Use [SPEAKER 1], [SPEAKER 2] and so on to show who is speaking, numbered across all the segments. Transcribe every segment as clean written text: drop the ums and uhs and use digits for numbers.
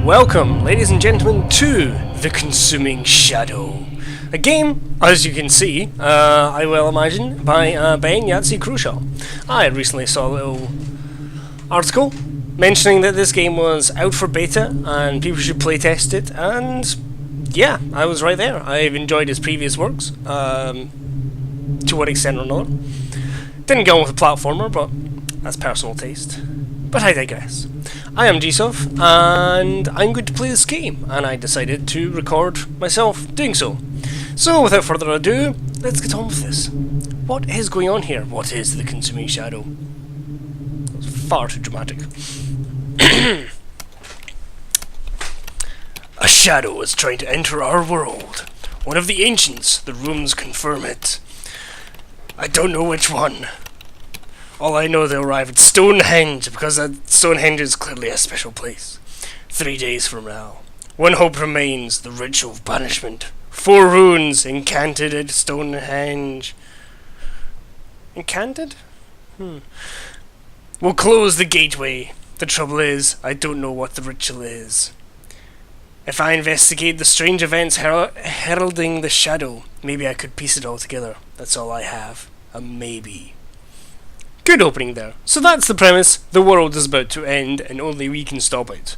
[SPEAKER 1] Welcome, ladies and gentlemen, to The Consuming Shadow. A game, as you can see, I will imagine, by Ben Yahtzee Crucial. I recently saw a little article mentioning that this game was out for beta and people should playtest it, and yeah, I was right there. I've enjoyed his previous works, to one extent or another. Didn't go with a platformer, but that's personal taste. But I digress. I am Gsov, and I'm going to play this game, and I decided to record myself doing so. So, without further ado, let's get on with this. What is going on here? What is the Consuming Shadow? That was far too dramatic. A shadow is trying to enter our world. One of the ancients, the runes confirm it. I don't know which one. All I know, they'll arrive at Stonehenge, because Stonehenge is clearly a special place. 3 days from now. One hope remains, the ritual of banishment. 4 runes encanted at Stonehenge. Encanted? We'll close the gateway. The trouble is, I don't know what the ritual is. If I investigate the strange events heralding the shadow, maybe I could piece it all together. That's all I have. A maybe. Good opening there. So that's the premise. The world is about to end and only we can stop it.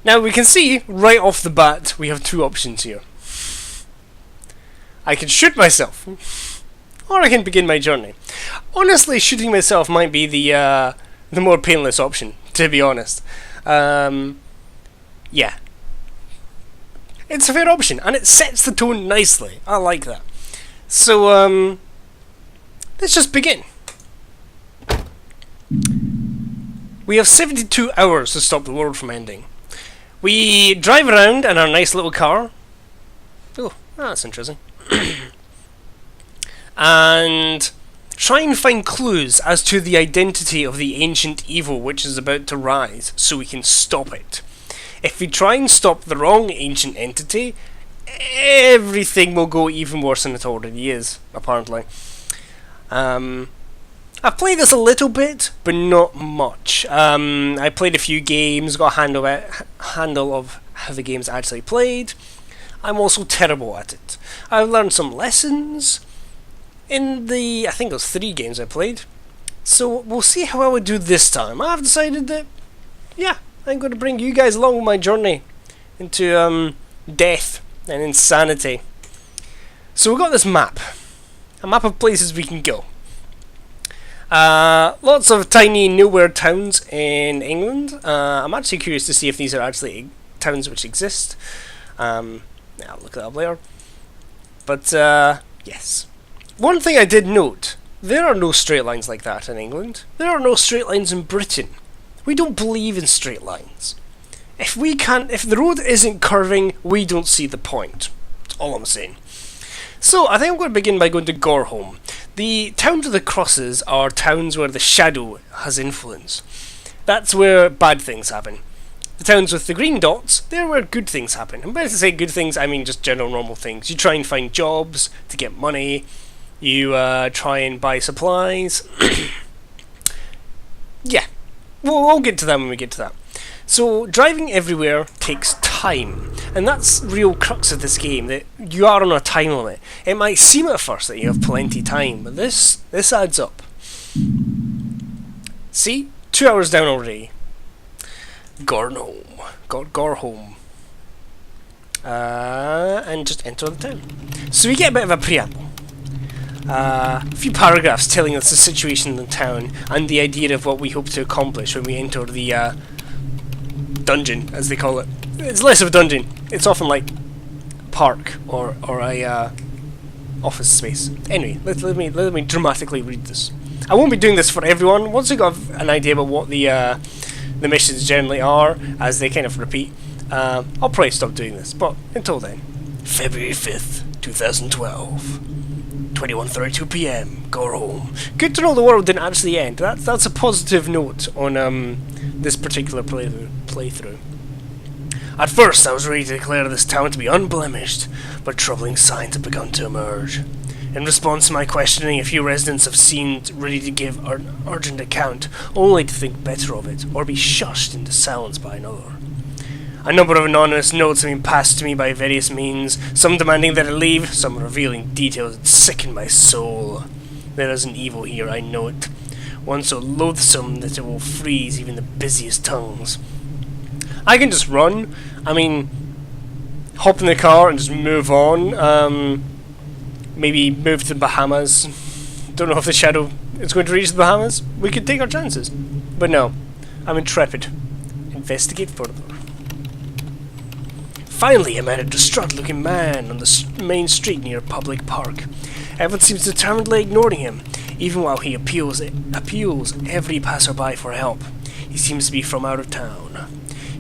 [SPEAKER 1] Now we can see right off the bat we have 2 options here. I can shoot myself, or I can begin my journey. Honestly, shooting myself might be the more painless option, to be honest. Yeah. It's a fair option, and it sets the tone nicely. I like that. So, let's just begin. We have 72 hours to stop the world from ending. We drive around in our nice little car. Oh, that's interesting. And try and find clues as to the identity of the ancient evil which is about to rise, so we can stop it. If we try and stop the wrong ancient entity, everything will go even worse than it already is, apparently. I've played this a little bit, but not much. I played a few games, got a handle of how the game's actually played. I'm also terrible at it. I've learned some lessons in I think it was 3 games I played. So we'll see how I would do this time. I've decided that, yeah, I'm going to bring you guys along with my journey into death and insanity. So we've got this map. A map of places we can go. Lots of tiny nowhere towns in England. I'm actually curious to see if these are actually towns which exist. I'll look that up later. But, yes. One thing I did note, there are no straight lines like that in England. There are no straight lines in Britain. We don't believe in straight lines. If the road isn't curving, we don't see the point. That's all I'm saying. So, I think I'm going to begin by going to Gorholm. The towns with the crosses are towns where the shadow has influence. That's where bad things happen. The towns with the green dots, they're where good things happen. And when I say good things, I mean just general normal things. You try and find jobs to get money. You try and buy supplies. Yeah, we'll get to that when we get to that. So, driving everywhere takes time, and that's the real crux of this game, that you are on a time limit. It might seem at first that you have plenty of time, but this adds up. See? 2 hours down already. Gorholm. And just enter the town. So we get a bit of a preamble. A few paragraphs telling us the situation in the town, and the idea of what we hope to accomplish when we enter the dungeon, as they call it. It's less of a dungeon. It's often like park or a office space. Anyway, let me dramatically read this. I won't be doing this for everyone. Once you got an idea about what the missions generally are, as they kind of repeat, I'll probably stop doing this. But until then, February 5th, 2012. 21:32 p.m. Gorholm. Good to know the world didn't actually end. That's a positive note on this particular playthrough. At first, I was ready to declare this town to be unblemished, but troubling signs have begun to emerge. In response to my questioning, a few residents have seemed ready to give an urgent account, only to think better of it, or be shushed into silence by another. A number of anonymous notes have been passed to me by various means, some demanding that I leave, some revealing details that sicken my soul. There is an evil here, I know it. One so loathsome that it will freeze even the busiest tongues. I can just run. I mean, hop in the car and just move on. Maybe move to the Bahamas. Don't know if the shadow is going to reach the Bahamas. We could take our chances. But no, I'm intrepid. Investigate further. Finally, I met a distraught-looking man on the main street near a public park. Everyone seems determinedly ignoring him, even while he appeals every passerby for help. He seems to be from out of town.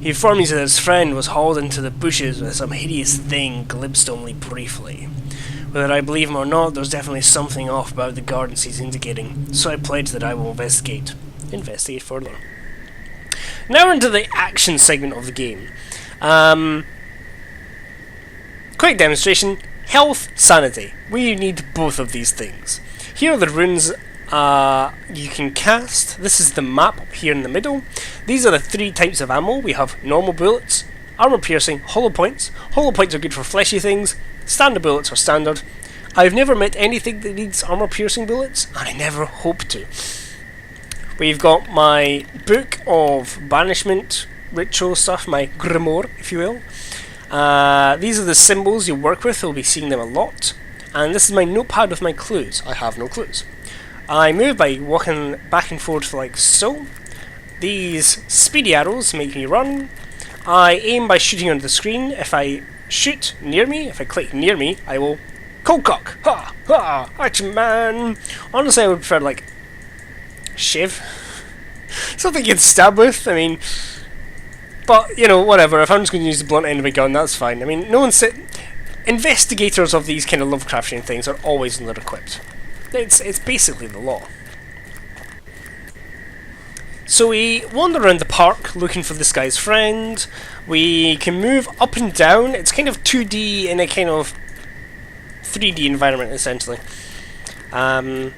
[SPEAKER 1] He informed me that his friend was hauled into the bushes with some hideous thing, glimpsed only briefly. Whether I believe him or not, there's definitely something off about the gardens he's indicating, so I pledge that I will investigate. Investigate further. Now into the action segment of the game. Quick demonstration. Health, sanity. We need both of these things. Here are the runes you can cast. This is the map up here in the middle. These are the 3 types of ammo. We have normal bullets, armor piercing, hollow points. Hollow points are good for fleshy things. Standard bullets are standard. I've never met anything that needs armor piercing bullets, and I never hope to. We've got my book of banishment ritual stuff, my grimoire, if you will. These are the symbols you work with. You'll be seeing them a lot. And this is my notepad with my clues. I have no clues. I move by walking back and forth like so. These speedy arrows make me run. I aim by shooting onto the screen. If I shoot near me, if I click near me, I will cold cock. Ha! Ha! Action man! Honestly, I would prefer, like, shiv. Something you can stab with. I mean, but, you know, whatever. If I'm just going to use the blunt end of my gun, that's fine. I mean, no one said... Investigators of these kind of Lovecraftian things are always under-equipped. It's basically the law. So we wander around the park looking for this guy's friend. We can move up and down. It's kind of 2D in a kind of 3D environment, essentially. There'll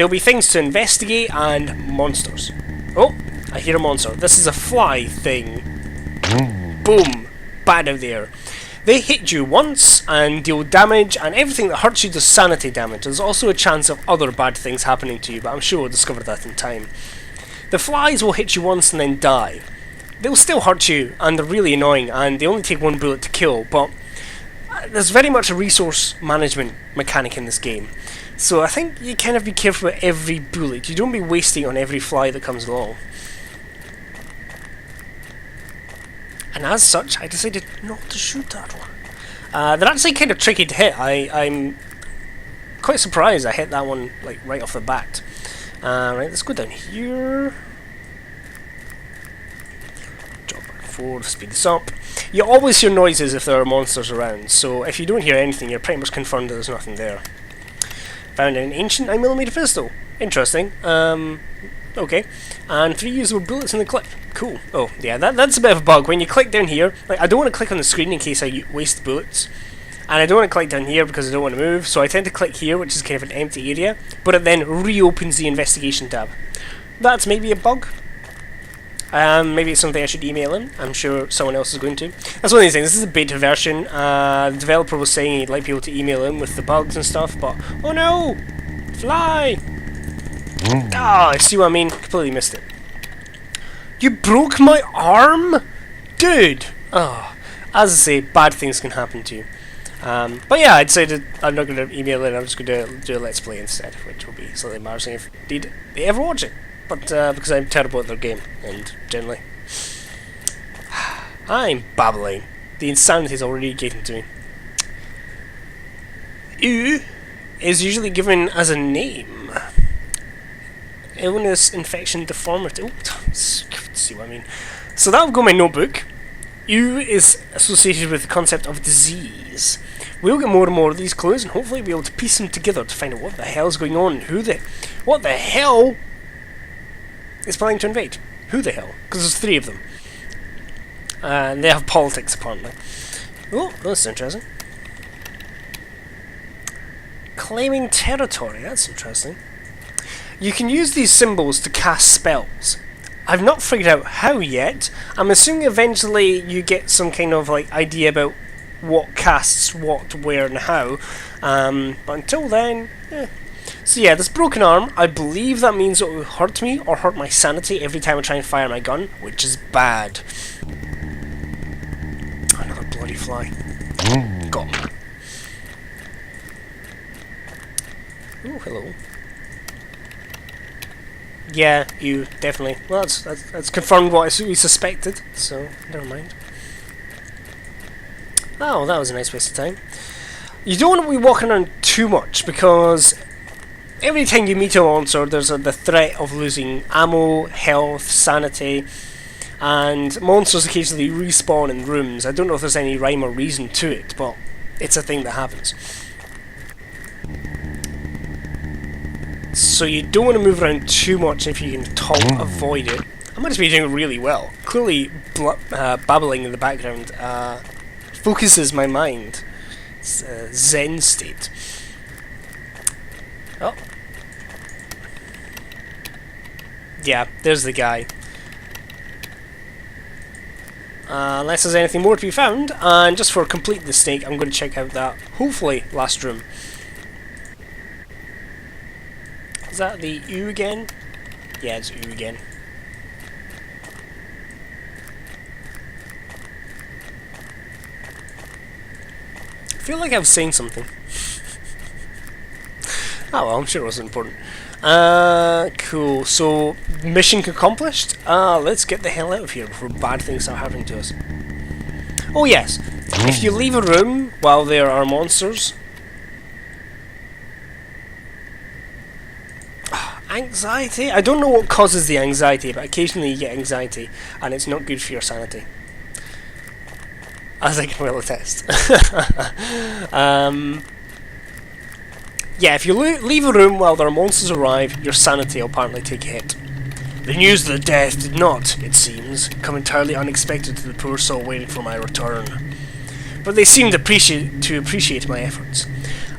[SPEAKER 1] be things to investigate and monsters. Oh, I hear a monster. This is a fly thing. Boom. Bad out there. They hit you once and deal damage, and everything that hurts you does sanity damage. There's also a chance of other bad things happening to you, but I'm sure we'll discover that in time. The flies will hit you once and then die. They'll still hurt you, and they're really annoying, and they only take 1 bullet to kill, but there's very much a resource management mechanic in this game. So I think you kind of be careful with every bullet. You don't be wasting on every fly that comes along. And as such, I decided not to shoot that one. They're actually kind of tricky to hit. I'm quite surprised I hit that one like right off the bat. Right, let's go down here. Jump back and forth, speed this up. You always hear noises if there are monsters around, so if you don't hear anything, you're pretty much confirmed that there's nothing there. Found an ancient 9mm pistol. Interesting. Okay. And 3 usable bullets in the clip. Cool. Oh, yeah, that's a bit of a bug. When you click down here, like, I don't want to click on the screen in case I waste bullets. And I don't want to click down here because I don't want to move, so I tend to click here, which is kind of an empty area, but it then reopens the investigation tab. That's maybe a bug. Maybe it's something I should email in. I'm sure someone else is going to. That's one of these things. This is a beta version. The developer was saying he'd like people to email in with the bugs and stuff, but... Oh no! Fly! Ah, I see what I mean. Completely missed it. You broke my arm? Dude! Oh, as I say, bad things can happen to you. But yeah, I decided I'm not going to email in, I'm just going to do a Let's Play instead, which will be slightly embarrassing if indeed they ever watch it. But because I'm terrible at their game, and generally. I'm babbling. The insanity is already getting to me. U is usually given as a name. Illness, infection, deformity. Oh, see what I mean. So that'll go in my notebook. U is associated with the concept of disease. We'll get more and more of these clues, and hopefully be able to piece them together to find out what the hell's going on. What the hell is planning to invade? Who the hell? Because there's 3 of them. And they have politics, apparently. Oh, that's interesting. Claiming territory, that's interesting. You can use these symbols to cast spells. I've not figured out how yet. I'm assuming eventually you get some kind of like idea about what casts what, where and how. But until then, So yeah, this broken arm, I believe that means it will hurt me or hurt my sanity every time I try and fire my gun, which is bad. Another bloody fly. Got him. Oh, hello. Yeah, you, definitely. Well, that's confirmed what we suspected, so never mind. Oh, that was a nice waste of time. You don't want to be walking around too much, because every time you meet a monster, there's the threat of losing ammo, health, sanity, and monsters occasionally respawn in rooms. I don't know if there's any rhyme or reason to it, but it's a thing that happens. So you don't want to move around too much if you can avoid it. I might just be doing really well. Clearly, babbling in the background focuses my mind. It's a zen state. Oh. Yeah, there's the guy. Unless there's anything more to be found, and just for complete the snake, I'm going to check out that, hopefully, last room. Is that the U again? Yeah, it's U again. I feel like I was saying something. Oh well, I'm sure it wasn't important. Cool. So, mission accomplished? Let's get the hell out of here before bad things start happening to us. Oh yes, if you leave a room while there are monsters... Anxiety? I don't know what causes the anxiety, but occasionally you get anxiety, and it's not good for your sanity. As I can well attest. Yeah, if you leave a room while there are monsters arrive, your sanity will apparently take a hit. The news of the death did not, it seems, come entirely unexpected to the poor soul waiting for my return. But they seemed to appreciate my efforts.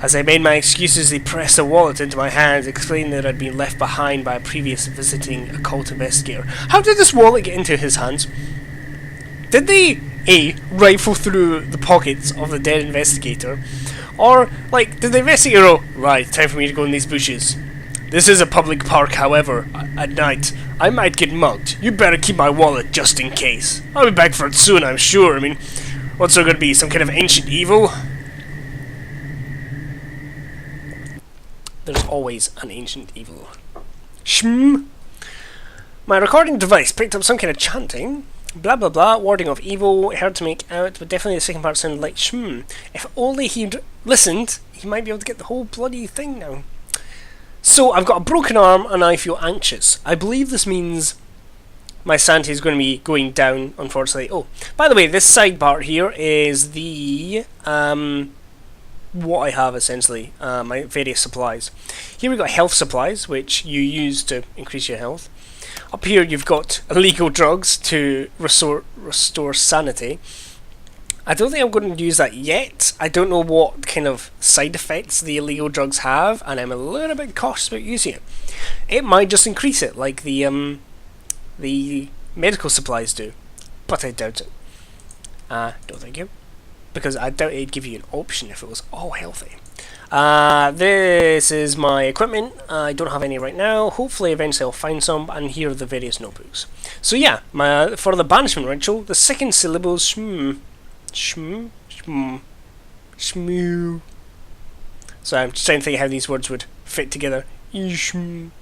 [SPEAKER 1] As I made my excuses, they pressed a wallet into my hands, explaining that I'd been left behind by a previous visiting occult investigator. How did this wallet get into his hands? Did they, A, rifle through the pockets of the dead investigator? Or, like, did the investigator go, right, time for me to go in these bushes? This is a public park, however. At night, I might get mugged. You better keep my wallet just in case. I'll be back for it soon, I'm sure. I mean, what's there going to be, some kind of ancient evil? There's always an ancient evil. Shm. My recording device picked up some kind of chanting. Blah blah blah, warding off evil, hard to make out, but definitely the second part sounded like shm. If only he'd listened, he might be able to get the whole bloody thing now. So, I've got a broken arm and I feel anxious. I believe this means my sanity is going to be going down, unfortunately. Oh, by the way, this side part here is the, what I have essentially, my various supplies. Here we've got health supplies, which you use to increase your health. Up here you've got illegal drugs to restore sanity. I don't think I'm going to use that yet. I don't know what kind of side effects the illegal drugs have, and I'm a little bit cautious about using it. It might just increase it, like the medical supplies do, but I doubt it. Don't thank you. Because I doubt it'd give you an option if it was all healthy. This is my equipment. I don't have any right now. Hopefully eventually I'll find some, and here are the various notebooks. So yeah, for the banishment ritual, the second syllable is shm, shm, shm, shmoo. So I'm just trying to think how these words would fit together. Shm.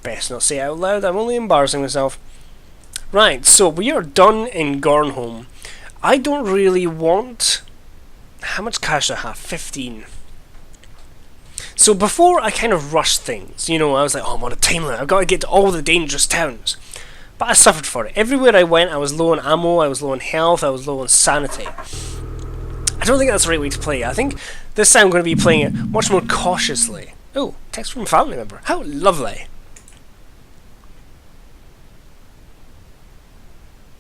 [SPEAKER 1] Best not say it out loud, I'm only embarrassing myself. Right, so we are done in Gornholm. I don't really want... How much cash do I have? 15. So before I kind of rushed things, you know, I was like, oh, I'm on a time limit, I've got to get to all the dangerous towns. But I suffered for it. Everywhere I went, I was low on ammo, I was low on health, I was low on sanity. I don't think that's the right way to play. I think this time I'm going to be playing it much more cautiously. Oh, text from a family member. How lovely.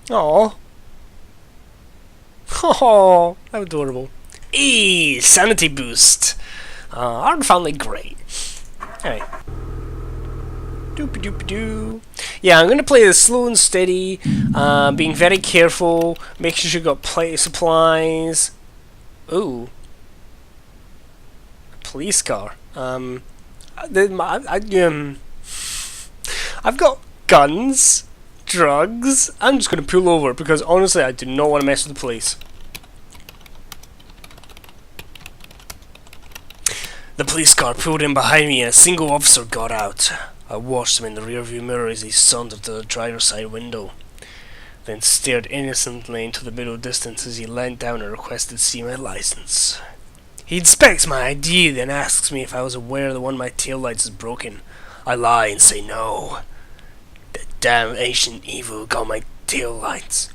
[SPEAKER 1] Aww. Oh, how adorable. Eee, sanity boost. Aren't family great? Anyway. Doop-a-doop-a-doo. Yeah, I'm going to play this slow and steady, being very careful, making sure you've got plenty of supplies. Ooh. A police car. I've got guns, drugs. I'm just going to pull over because honestly I do not want to mess with the police. The police car pulled in behind me and a single officer got out. I watched him in the rearview mirror as he sauntered to the driver's side window, then stared innocently into the middle distance as he leant down and requested to see my license. He inspects my ID, then asks me if I was aware that one of my taillights is broken. I lie and say no. The damn ancient evil got my taillights.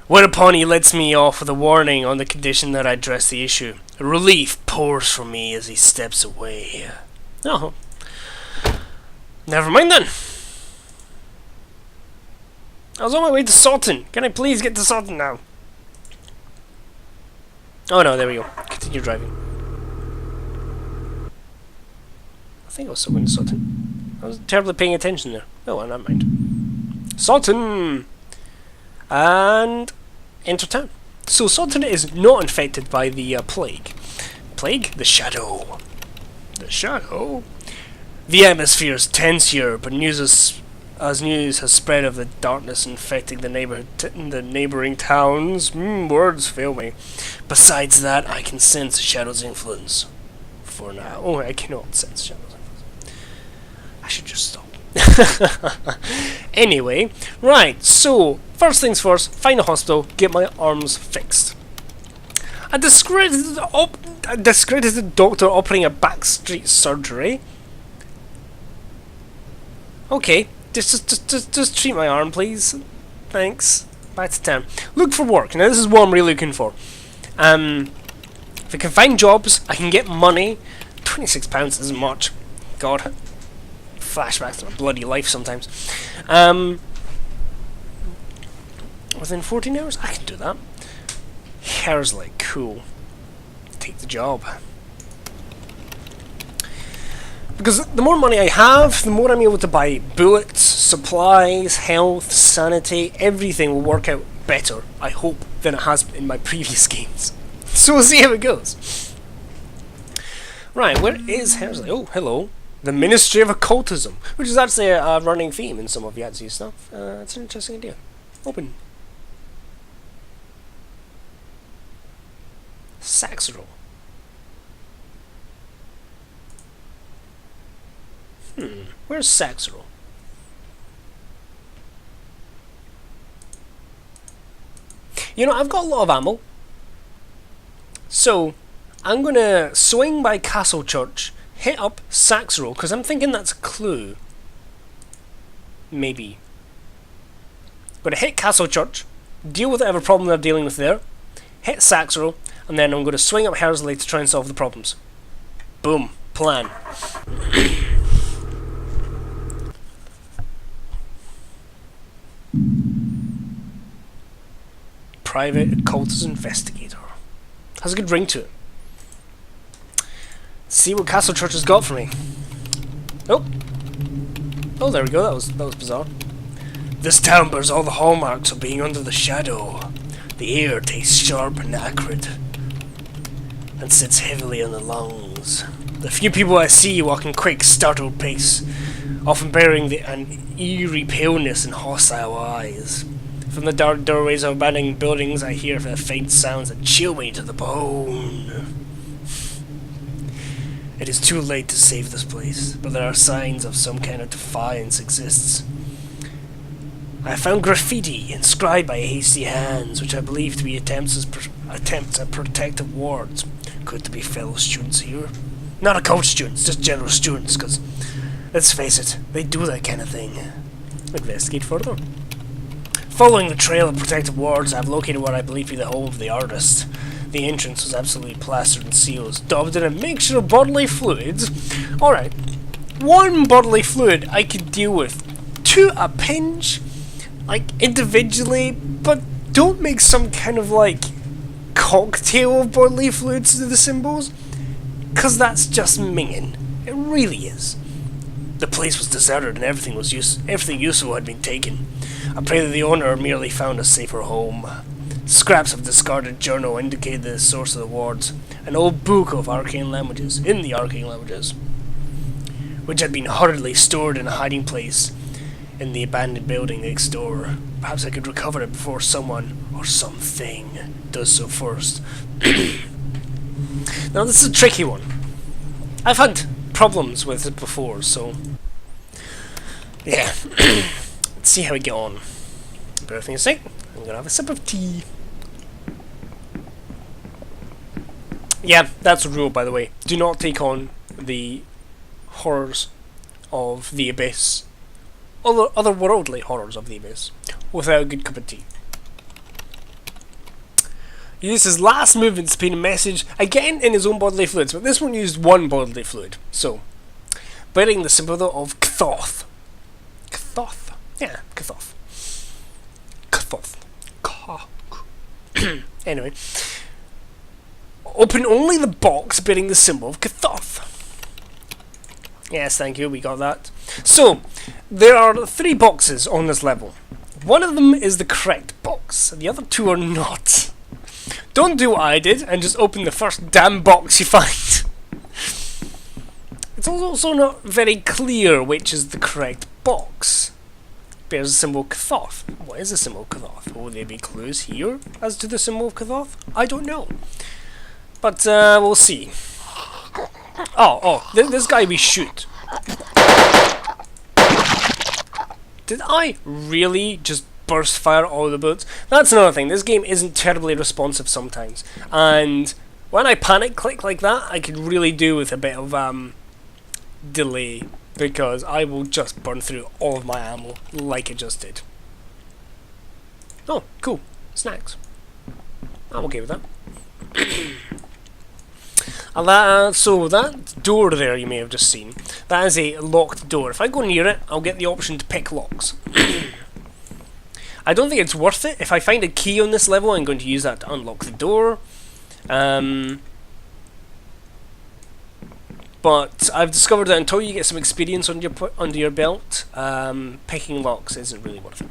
[SPEAKER 1] Whereupon he lets me off with a warning on the condition that I address the issue. Relief pours from me as he steps away. Oh. Never mind then. I was on my way to Sutton. Can I please get to Sutton now? Oh no, there we go. Continue driving. I think I was somewhere in Sutton. I was terribly paying attention there. Oh, well, never mind. Sutton! And enter town. So Sutton is not infected by the plague. Plague? The shadow. The shadow? The atmosphere is tense here, but news has spread of the darkness infecting the neighboring towns. Words fail me. Besides that, I can sense the shadow's influence. For now. Oh, I cannot sense shadow's influence. I should just stop. Anyway, right, so, first things first, find a hospital, get my arms fixed. A discredited doctor operating a backstreet surgery. Okay, just treat my arm, please. Thanks. Back to town. Look for work. Now, this is what I'm really looking for. If I can find jobs, I can get money. £26 isn't much. God. Flashbacks to my bloody life sometimes. Within 14 hours? I can do that. Hersley, cool. Take the job. Because the more money I have, the more I'm able to buy bullets, supplies, health, sanity, everything will work out better, I hope, than it has in my previous games. So we'll see how it goes. Right, where is Hersley? Oh, hello. The Ministry of Occultism, which is actually a running theme in some of Yahtzee stuff. It's an interesting idea. Open. Saxero. Where's Saxero? You know, I've got a lot of ammo. So, I'm gonna swing by Castle Church, hit up Saxero, because I'm thinking that's a clue. Maybe. I'm gonna hit Castle Church, deal with whatever problem they're dealing with there, hit Saxero, and then I'm gonna swing up Hersley to try and solve the problems. Boom. Plan. Private occultist investigator. Has a good ring to it. Let's see what Castle Church has got for me. Oh, there we go. That was bizarre. This town bears all the hallmarks of being under the shadow. The air tastes sharp and acrid, and sits heavily on the lungs. The few people I see walk in quick, startled pace, often bearing an eerie paleness and hostile eyes. From the dark doorways of abandoned buildings, I hear the faint sounds that chill me to the bone. It is too late to save this place, but there are signs of some kind of defiance exists. I found graffiti inscribed by hasty hands, which I believe to be attempts at protective wards. Could there be fellow students here? Not occult students, just general students, because, let's face it, they do that kind of thing. Investigate further. Following the trail of protective wards, I've located what I believe to be the home of the artist. The entrance was absolutely plastered in seals, daubed in a mixture of bodily fluids. Alright, one bodily fluid I could deal with. Two a pinch, like individually, but don't make some kind of like cocktail of bodily fluids to the symbols. 'Cause that's just minging. It really is. The place was deserted and everything useful had been taken. I pray that the owner merely found a safer home. Scraps of discarded journal indicated the source of the wards, an old book of arcane languages, which had been hurriedly stored in a hiding place in the abandoned building next door. Perhaps I could recover it before someone or something does so first. Now this is a tricky one. I've had problems with it before, so yeah. Let's see how we get on. Bear with me a sec. I'm gonna have a sip of tea. Yeah, that's a rule, by the way. Do not take on the horrors of the abyss, otherworldly horrors of the abyss, without a good cup of tea. He used his last movement to paint a message, again in his own bodily fluids, but this one used one bodily fluid. So, bearing the symbol of Cthoth. Cthoth? Yeah, Cthoth. Cthoth. Anyway. Open only the box bearing the symbol of Cthoth. Yes, thank you, we got that. So, there are 3 boxes on this level. One of them is the correct box, and the other 2 are not. Don't do what I did and just open the first damn box you find. It's also not very clear which is the correct box. Bears the symbol Cthoth. What is the symbol Cthoth? Will there be clues here as to the symbol of Cthoth? I don't know. But we'll see. This guy we shoot. Did I really just burst fire all the bullets? That's another thing. This game isn't terribly responsive sometimes. And when I panic click like that, I could really do with a bit of delay. Because I will just burn through all of my ammo like it just did. Oh, cool. Snacks. I'm okay with that. So that door there you may have just seen, that is a locked door. If I go near it, I'll get the option to pick locks. I don't think it's worth it. If I find a key on this level, I'm going to use that to unlock the door. But I've discovered that until you get some experience under your belt, picking locks isn't really worth it.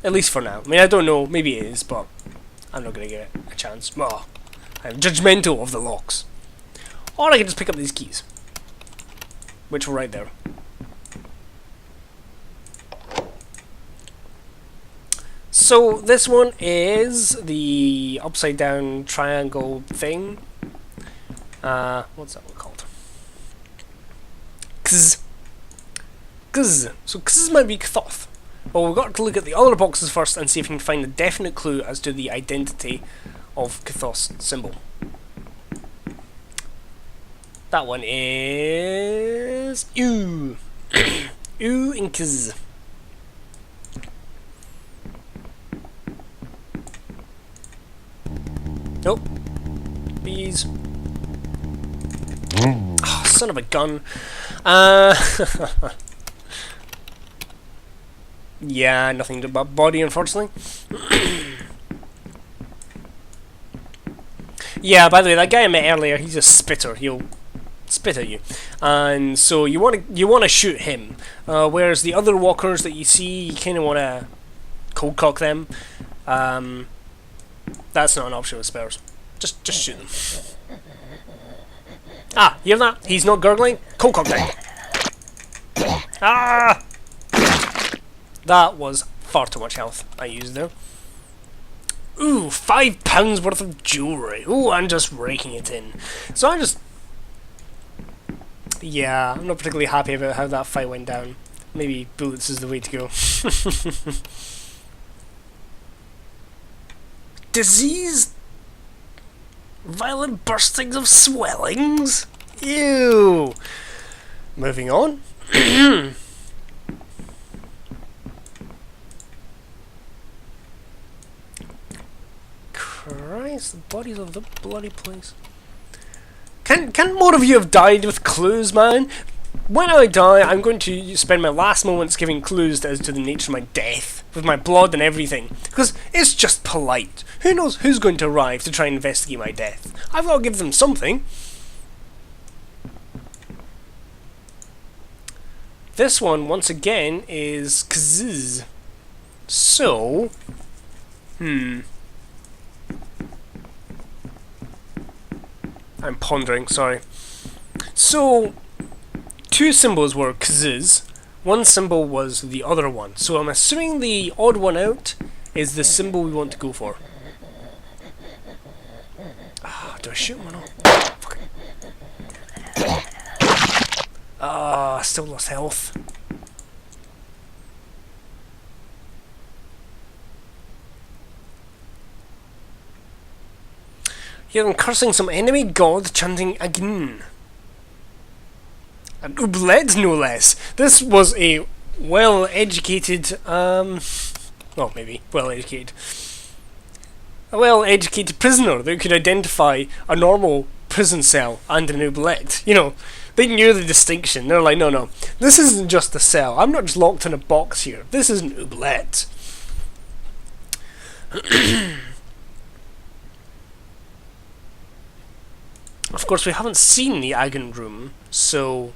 [SPEAKER 1] At least for now. I mean, I don't know, maybe it is, but I'm not going to get a chance. Oh, I'm judgmental of the locks. Or I can just pick up these keys, which were right there. So this one is the upside down triangle thing. What's that one called? Kz. Kz. So Kz might be Cthoth. Well, we've got to look at the other boxes first and see if we can find a definite clue as to the identity of Cthoth's symbol. That one is U. U and Kz. Nope. Bees. Oh, son of a gun. Yeah, nothing but body, unfortunately. Yeah, by the way, that guy I met earlier, he's a spitter. He'll spit at you, and so you want to shoot him. Whereas the other walkers that you see, you kind of want to cold cock them. That's not an option with spares. Just shoot them. Ah, you hear that? He's not gurgling. Cold cock them. Ah! That was far too much health I used there. Ooh, £5 worth of jewellery. Ooh, I'm just raking it in. So I'm just... Yeah, I'm not particularly happy about how that fight went down. Maybe bullets is the way to go. Disease? Violent burstings of swellings? Ew! Moving on. Christ, the bodies of the bloody place. Can more of you have died with clues, man? When I die, I'm going to spend my last moments giving clues as to the nature of my death, with my blood and everything, because it's just polite. Who knows who's going to arrive to try and investigate my death? I've got to give them something. This one, once again, is kz. So, I'm pondering, sorry. So, two symbols were kz, one symbol was the other one. So I'm assuming the odd one out is the symbol we want to go for. Do I shoot him or not? Fuck. Still lost health. Hear them cursing some enemy god chanting Agn. An oublet, no less. This was a well-educated, well, maybe well-educated. A well-educated prisoner that could identify a normal prison cell and an oublet. You know, they knew the distinction. They're like, no, this isn't just a cell. I'm not just locked in a box here. This is an oublet. Of course, we haven't seen the Agn room, so...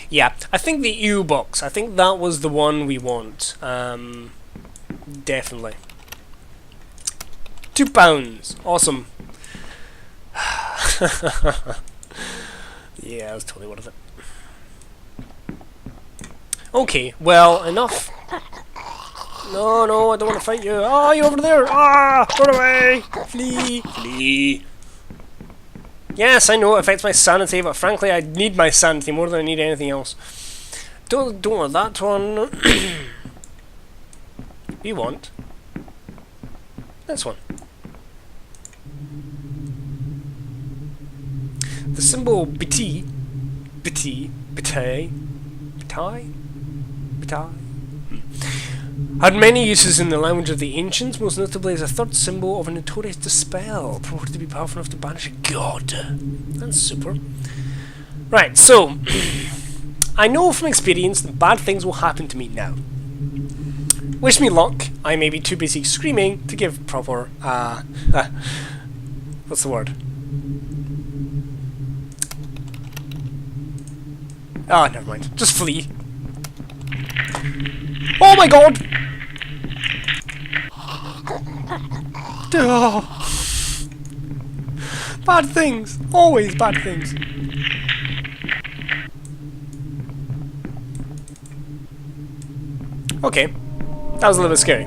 [SPEAKER 1] Yeah, I think the EU box. I think that was the one we want. Definitely. £2. Awesome. Yeah, that was totally worth it. Okay, well, enough. No, I don't want to fight you. Oh, you're over there. Run away. Flee. Yes, I know it affects my sanity, but frankly, I need my sanity more than I need anything else. Don't want that one. We want this one. The symbol BT, had many uses in the language of the ancients, most notably as a third symbol of a notorious dispel, purported to be powerful enough to banish a god. That's super. Right, so, I know from experience that bad things will happen to me now. Wish me luck. I may be too busy screaming to give proper, what's the word? Never mind. Just flee. Oh my god! Oh. Bad things! Always bad things! Okay. That was a little bit scary.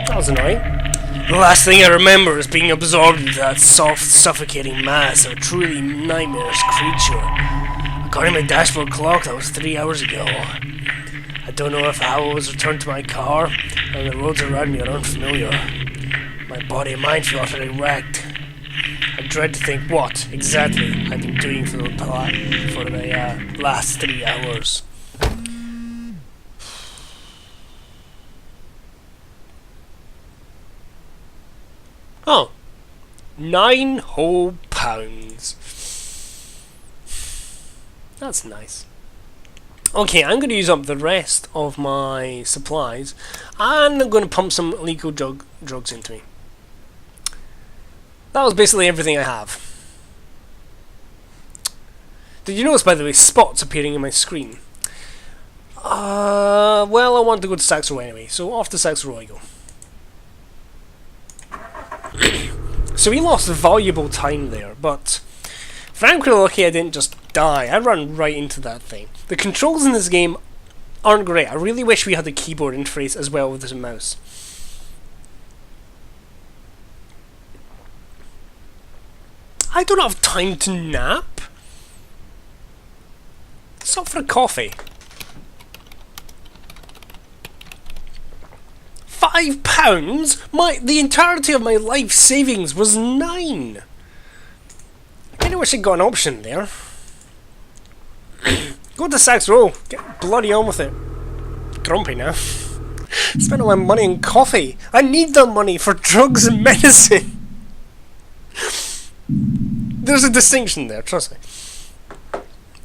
[SPEAKER 1] That was annoying. The last thing I remember is being absorbed into that soft, suffocating mass of a truly nightmarish creature. According to my dashboard clock, that was 3 hours ago. I don't know how I was returned to my car, and the roads around me are unfamiliar. My body and mind feel utterly wrecked. I dread to think what, exactly, I've been doing for the last 3 hours. Oh, £9 whole. That's nice. Okay, I'm going to use up the rest of my supplies, and I'm going to pump some illegal drugs into me. That was basically everything I have. Did you notice, by the way, spots appearing in my screen? Well, I want to go to Sax Row anyway, so off to Sax Row I go. So we lost valuable time there, but frankly lucky I didn't just die. I ran right into that thing. The controls in this game aren't great. I really wish we had a keyboard interface as well with this mouse. I don't have time to nap. Stop for a coffee. £5? The entirety of my life savings was 9. I kinda wish I'd got an option there. Go to Sax Row. Get bloody on with it. Grumpy now. Spent all my money on coffee. I need the money for drugs and medicine. There's a distinction there, trust me.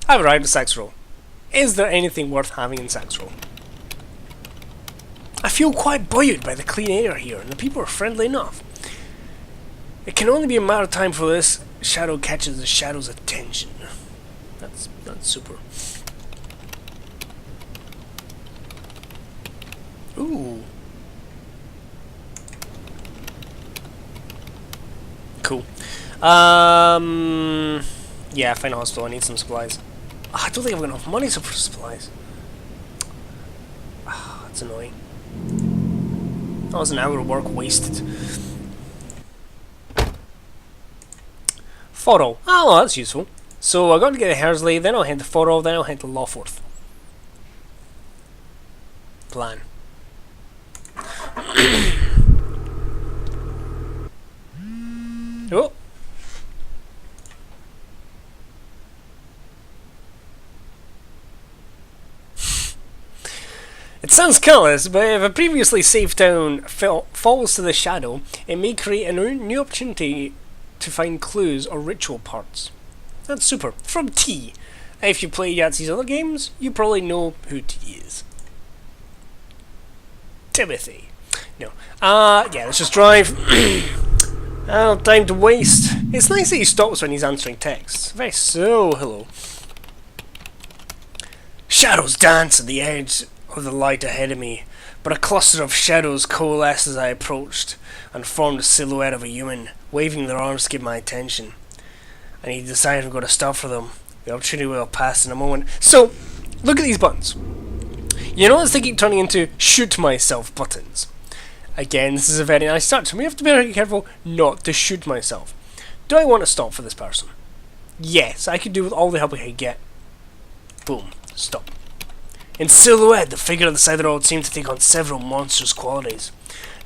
[SPEAKER 1] I've arrived at Sax Row. Is there anything worth having in Sax Row? I feel quite buoyed by the clean air here, and the people are friendly enough. It can only be a matter of time for this shadow catches the shadow's attention. That's super. Ooh. Cool. Yeah, find a hospital. I need some supplies. I don't think I've got enough money for supplies. That's annoying. That was an hour of work wasted. Foro. Oh, well, that's useful. So I got to get to Hersley, then I'll head to Foro, then I'll head to Lawforth. Plan. Oh. It sounds careless, but if a previously safe town falls to the shadow, it may create a new opportunity to find clues or ritual parts. That's super. From T. If you play Yahtzee's other games, you probably know who T is. Timothy. No. Yeah, let's just drive. Oh, time to waste. It's nice that he stops when he's answering texts. Very so, hello. Shadows dance at the edge of the light ahead of me, but a cluster of shadows coalesced as I approached and formed a silhouette of a human, waving their arms to get my attention. And he decided I'm going to stop for them. The opportunity will pass in a moment. So, look at these buttons. You notice they keep turning into shoot myself buttons. Again, this is a very nice touch. We have to be very careful not to shoot myself. Do I want to stop for this person? Yes, I could do with all the help I could get. Boom. Stop. In silhouette, the figure on the side of the road seemed to take on several monstrous qualities.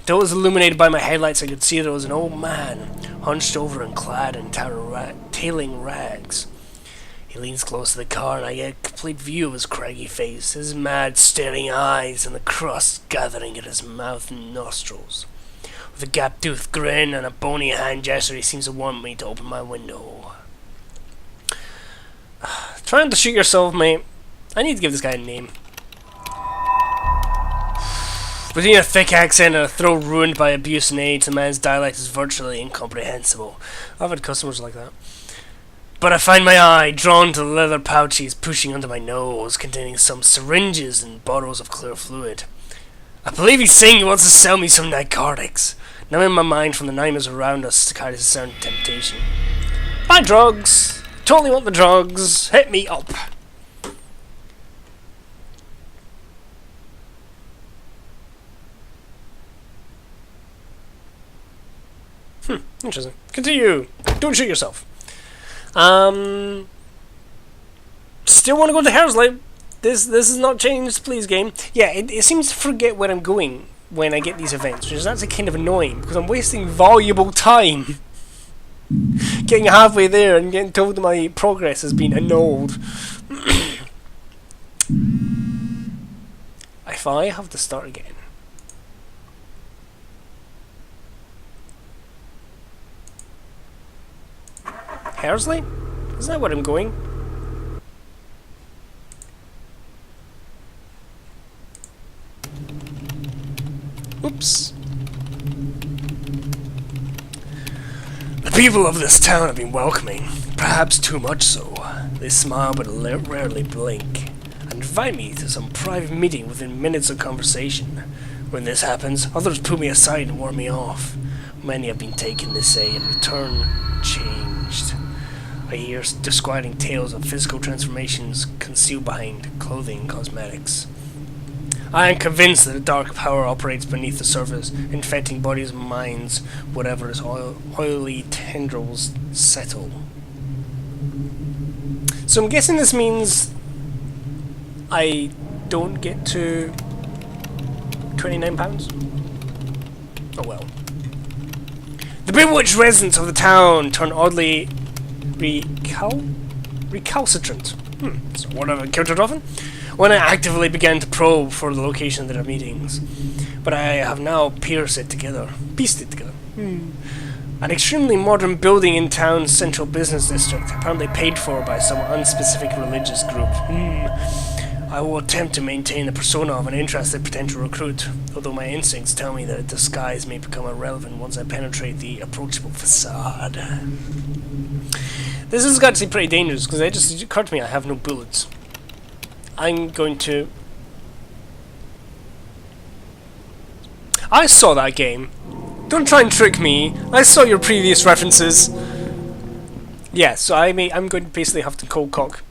[SPEAKER 1] Though it was illuminated by my headlights, I could see there was an old man, hunched over and clad in tailing rags. He leans close to the car, and I get a complete view of his craggy face, his mad, staring eyes, and the crust gathering in his mouth and nostrils. With a gap-toothed grin and a bony hand gesture, he seems to want me to open my window. Trying to shoot yourself, mate. I need to give this guy a name. Between a thick accent and a throat ruined by abuse and age, the man's dialect is virtually incomprehensible. I've had customers like that. But I find my eye drawn to the leather pouch he's pushing under my nose, containing some syringes and bottles of clear fluid. I believe he's saying he wants to sell me some narcotics. Now in my mind, from the nightmares around us, to carry the sound of temptation. Buy drugs! Totally want the drugs! Hit me up! Interesting. Continue! Don't shoot yourself. Still want to go to Hersley. This is not changed, please, game. Yeah, it seems to forget where I'm going when I get these events, which is actually kind of annoying, because I'm wasting valuable time getting halfway there and getting told that my progress has been annulled. If I have to start again. Hersley? Is that where I'm going? Oops. The people of this town have been welcoming, perhaps too much so. They smile but rarely blink, and invite me to some private meeting within minutes of conversation. When this happens, others pull me aside and warn me off. Many have been taken, they say, in return changed. I hear disquieting tales of physical transformations concealed behind clothing and cosmetics. I am convinced that a dark power operates beneath the surface, infecting bodies and minds wherever its oily tendrils settle. So I'm guessing this means I don't get to £29? Oh well. The bewitched residents of the town turn oddly recalcitrant. It's a word I've encountered often. When I actively began to probe for the location of their meetings. But I have now pieced it together. An extremely modern building in town's central business district, apparently paid for by some unspecific religious group. I will attempt to maintain the persona of an interested potential recruit, although my instincts tell me that a disguise may become irrelevant once I penetrate the approachable facade. This is actually pretty dangerous, because it just occurred to me I have no bullets. I'm going to... I saw that game. Don't try and trick me. I saw your previous references. Yeah, so I'm going to basically have to cold cock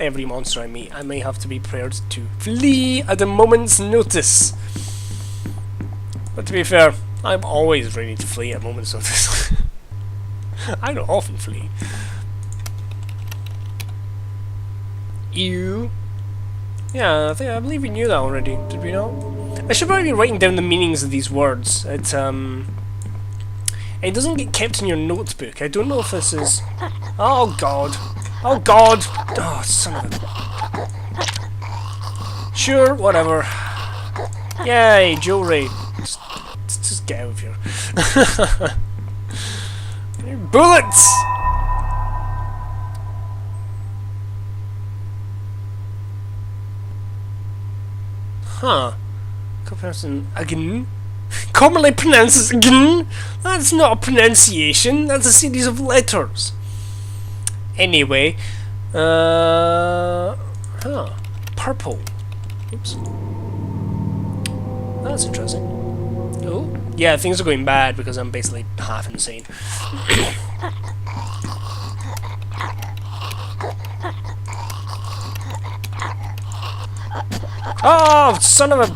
[SPEAKER 1] every monster I meet. I may have to be prepared to flee at a moment's notice. But to be fair, I'm always ready to flee at a moment's notice. I don't often flee. You? Yeah, I believe we knew that already. Did we not? I should probably be writing down the meanings of these words. It doesn't get kept in your notebook. I don't know if this is... Oh god. Oh god. Oh, son of a... Sure, whatever. Yay, jewelry. Just get out of here. Bullets! Huh. Comparison again. Commonly pronounced as again. That's not a pronunciation. That's a series of letters. Anyway, purple. Oops. That's interesting. Oh, yeah, things are going bad because I'm basically half insane. Oh, son of a...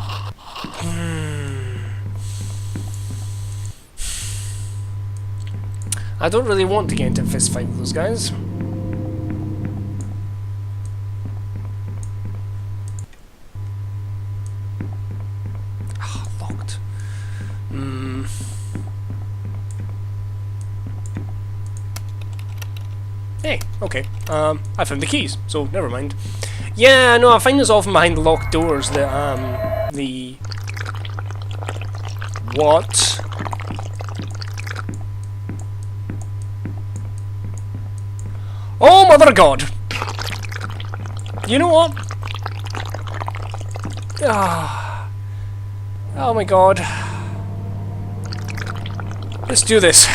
[SPEAKER 1] I don't really want to get into a fist fight with those guys. Ah, locked. Hey, okay. I found the keys, so never mind. Yeah, no, I find this often behind the locked doors that, the... What? Oh, mother of God! You know what? Ah. Oh my God. Let's do this.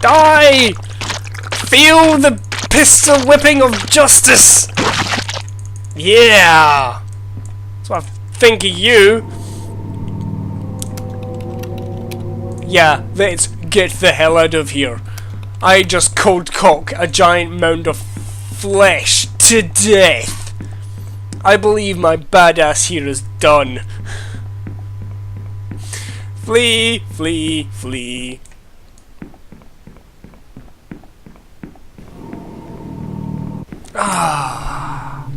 [SPEAKER 1] Die! Feel the pistol whipping of justice! Yeah! That's what I think of you. Yeah, let's get the hell out of here. I just cold cock a giant mound of flesh to death. I believe my badass here is done. Flee, flee, flee. Ah.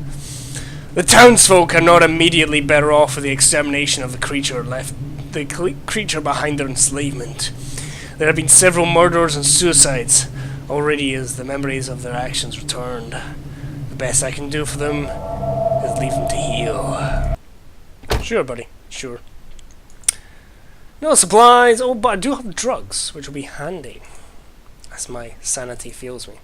[SPEAKER 1] The townsfolk are not immediately better off for the extermination of the creature behind their enslavement. There have been several murders and suicides already as the memories of their actions returned. The best I can do for them is leave them to heal. Sure, buddy. Sure. No supplies. Oh, but I do have drugs, which will be handy. As my sanity fails me.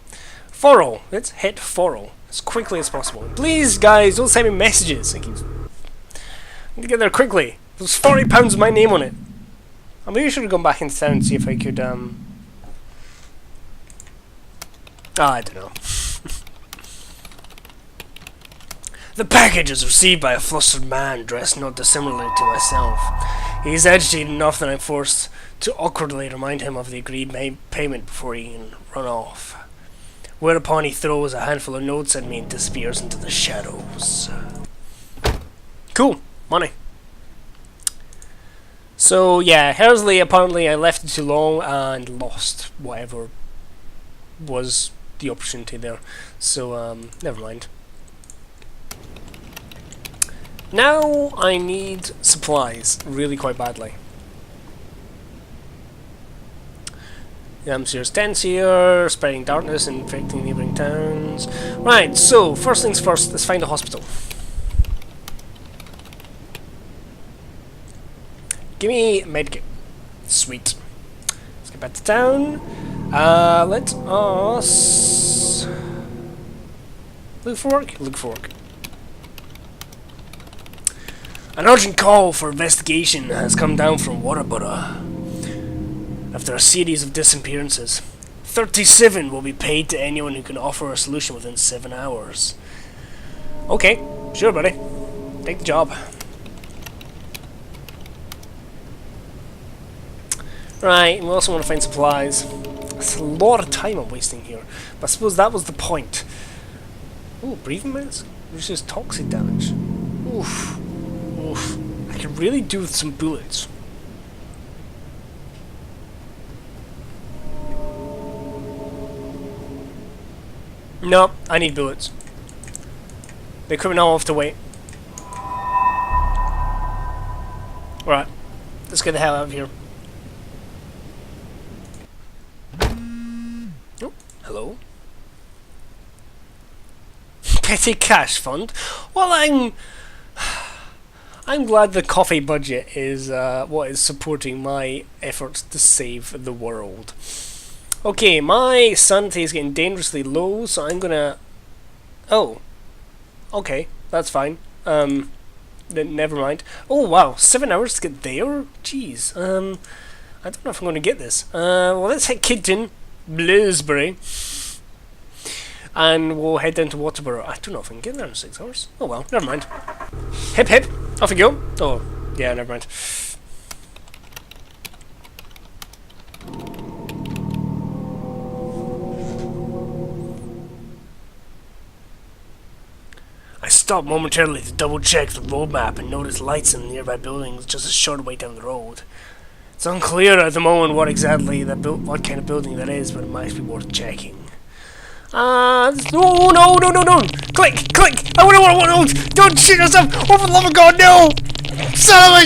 [SPEAKER 1] Forrel. Let's hit Forrel as quickly as possible. Please, guys, don't send me messages. I need to get there quickly. There's £40 with my name on it. I maybe should have gone back into town and see if I could, I don't know. The package is received by a flustered man dressed not dissimilarly to myself. He is agitated enough that I'm forced to awkwardly remind him of the agreed payment before he can run off. Whereupon he throws a handful of notes at me and disappears into the shadows. Cool. Money. So yeah, Hersley, apparently I left it too long and lost whatever was the opportunity there. So never mind. Now I need supplies really quite badly. Serious tents here, spreading darkness, infecting neighbouring towns. Right, so first things first, let's find a hospital. Give me a medkit. Sweet. Let's get back to town. Let us look for work. Look for work. An urgent call for investigation has come down from Waterborough. After a series of disappearances, 37 will be paid to anyone who can offer a solution within 7 hours. Okay, sure, buddy. Take the job. Right, we also want to find supplies. That's a lot of time I'm wasting here. But I suppose that was the point. Ooh, breathing mask? Reduces toxic damage. Oof. Oof. I could really do with some bullets. No, I need bullets. The equipment all have to wait. Right, let's get the hell out of here. Oh, hello. Petty cash fund. Well, I'm glad the coffee budget is what is supporting my efforts to save the world. Okay, my sanity is getting dangerously low, so I'm gonna... Oh. Okay, that's fine. Then never mind. Oh, wow, 7 hours to get there? Jeez, I don't know if I'm gonna get this. Well, let's hit Kidton, Bluesbury, and we'll head down to Waterborough. I don't know if I can get there in 6 hours. Oh well, never mind. Hip hip, off we go. Oh, yeah, never mind. I stopped momentarily to double check the road map and noticed lights in the nearby buildings just a short way down the road. It's unclear at the moment what exactly what kind of building that is, but it might be worth checking. No! Click! I want! Don't shoot yourself! Oh, for the love of God, no! Son of a...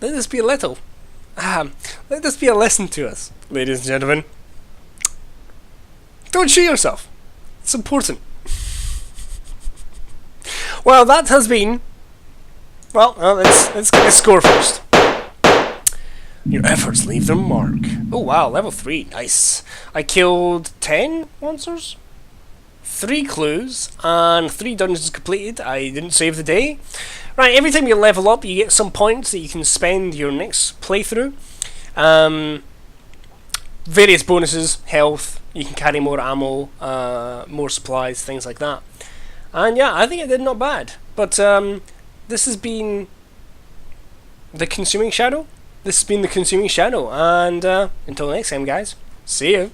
[SPEAKER 1] Let this be a little. Let this be a lesson to us, ladies and gentlemen. Don't shoot yourself. It's important. Well, that has been... Well, let's get a score first. Your efforts leave their mark. Oh wow, level 3, nice. I killed 10 monsters, 3 clues, and 3 dungeons completed. I didn't save the day. Right, every time you level up, you get some points that you can spend your next playthrough. Various bonuses, health, you can carry more ammo, more supplies, things like that. And yeah, I think I did not bad. But this has been the Consuming Shadow. This has been the Consuming Shadow, and until next time, guys, see you.